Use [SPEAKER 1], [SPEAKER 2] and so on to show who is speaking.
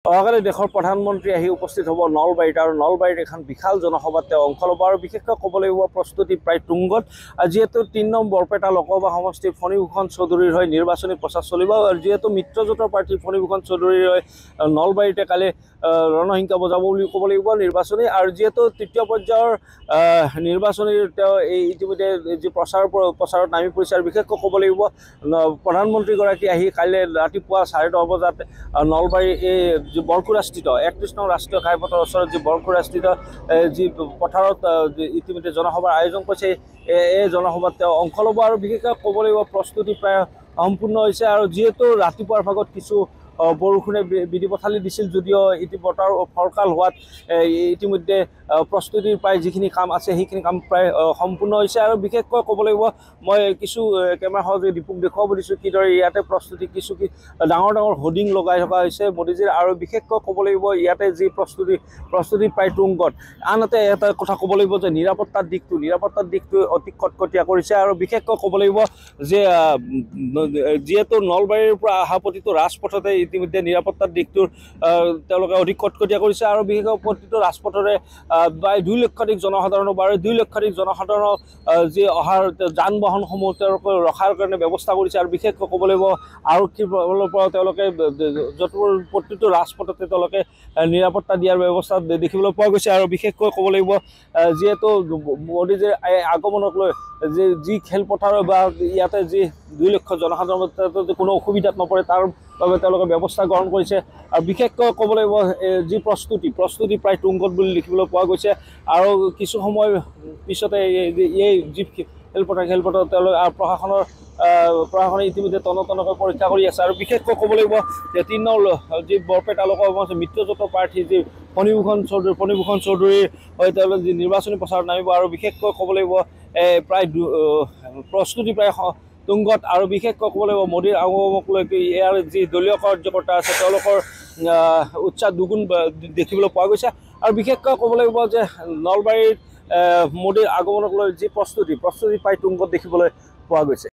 [SPEAKER 1] অহাকালি দেশৰ প্ৰধানমন্ত্ৰী আহি উপস্থিত হ'ব নলবাৰীত আৰু নলবাৰীত এখন বিশাল জনসভাত তেওঁ অংশ ল'ব আৰু বিশেষকৈ ক'ব লাগিব প্ৰস্তুতি প্ৰায় তুংগত যিহেতু ৩ নং বৰপেটা লোকসভা সমষ্টিৰ ফণীভূষণ চৌধুৰীৰ হৈ নিৰ্বাচনী প্ৰচাৰ চলিব আৰু যিহেতু মিত্ৰজোঁটৰ প্ৰাৰ্থী ফণীভূষণ চৌধুৰীৰ হৈ নলবাৰীতে কালি ৰণসংখ্যা বজাব বুলি ক'ব লাগিব নিৰ্বাচনী আৰু যিহেতু তৃতীয় পৰ্যায়ৰ নিৰ্বাচনীৰ তেওঁ এই ইতিমধ্যে যি প্ৰচাৰত নামি পৰিছে আৰু বিশেষকৈ ক'ব লাগিব প্ৰধানমন্ত্ৰীগৰাকী আহি কাইলৈ ৰাতিপুৱা 10:30 বজাত নলবাৰী এই যি বৰকুৰাস্থিত 31 নং ৰাষ্ট্ৰীয় ঘাইপথৰ ওচৰত যি বৰকুৰাস্থিত যি পথাৰত ইতিমধ্যে জনসভাৰ আয়োজন কৰিছে এই জনসভাত তেওঁ অংশ ল'ব আৰু বিশেষকৈ ক'ব লাগিব প্ৰস্তুতি প্ৰায় সম্পূৰ্ণ হৈছে আৰু যিহেতু ৰাতিপুৱাৰ ভাগত কিছু বৰষুণে বিধি পথালি দিছিল যদিও বতৰ ফৰকাল হোৱাত ইতিমধ্যে প্ৰস্তুতিৰ প্ৰায় যিখিনি কাম আছে সেইখিনি কাম প্ৰায় সম্পূৰ্ণ হৈছে আৰু বিশেষকৈ ক'ব লাগিব মই কিছু কেমেৰা সহযোগী দীপক দেখুৱাব দিছোঁ কিদৰে ইয়াতে প্ৰস্তুতি কিছু ডাঙৰ ডাঙৰ হোৰ্ডিং লগাই থকা হৈছে মোদীজীৰ আৰু বিশেষকৈ ক'ব লাগিব ইয়াতে যি প্ৰস্তুতি প্ৰায় তুংগত আনহাতে এটা কথা ক'ব লাগিব যে নিৰাপত্তাৰ দিশটো অতি কটকটীয়া কৰিছে আৰু বিশেষকৈ ক'ব লাগিব যে যিহেতু নলবাৰীৰ পৰা অহা প্ৰতিটো ৰাজপথতে ইতিমধ্যে নিৰাপত্তাৰ দিশটোৰ তেওঁলোকে অধিক কটকটীয়া কৰিছে আৰু বিশেষকৈ প্ৰতিটো ৰাজপথৰে প্ৰায় 2 লক্ষাধিক জনসাধাৰণৰ বাৰু 2 লক্ষাধিক জনসাধাৰণৰ যি অহাৰ যান বাহনসমূহ তেওঁলোকে ৰখাৰ কাৰণে ব্যৱস্থা কৰিছে আৰু বিশেষকৈ ক'ব লাগিব আৰক্ষীৰ ফালৰ পৰা তেওঁলোকে প্ৰতিটো ৰাজপথতে তেওঁলোকে নিৰাপত্তা দিয়াৰ ব্যৱস্থা দেখিবলৈ পোৱা গৈছে আৰু বিশেষকৈ ক'ব লাগিব যিহেতু মোদীজীৰ আগমনক লৈ যি খেলপথাৰ বা ইয়াতে যি 2 লক্ষ জনসাধাৰণৰ কোনো অসুবিধাত নপৰে তাৰ বাবে তেওঁলোকে ব্যৱস্থা গ্ৰহণ কৰিছে আৰু বিশেষকৈ ক'ব লাগিব যি প্ৰস্তুতি প্ৰায় তুংগত বুলি দেখিবলৈ পোৱা গৈছে আৰু কিছু সময় পিছতে এই যি খেলপথাৰ তেওঁলোকে প্ৰশাসনে ইতিমধ্যে তন্নকৈ পৰীক্ষা কৰি আছে আৰু বিশেষকৈ ক'ব লাগিব যে 3 নং যি বৰপেটা লোকসভা মিত্ৰজোঁটৰ প্ৰাৰ্থী যি ফণীভূষণ চৌধুৰীৰ হৈ তেওঁলোকে যি নিৰ্বাচনী প্ৰচাৰত নামিব আৰু বিশেষকৈ ক'ব লাগিব প্ৰায় প্ৰস্তুতি প্ৰায় তুংগত আৰু বিশেষকৈ ক'ব লাগিব মোদীৰ আগমনক লৈ ইয়াৰ যি দলীয় কাৰ্যকৰ্তা আছে তেওঁলোকৰ উৎসাহ দুগুণ দেখিবলৈ পোৱা গৈছে আৰু বিশেষকৈ ক'ব লাগিব যে নলবাৰীত মোদীৰ আগমনক লৈ যি প্ৰস্তুতি প্ৰায় তুংগত দেখিবলৈ পোৱা গৈছে।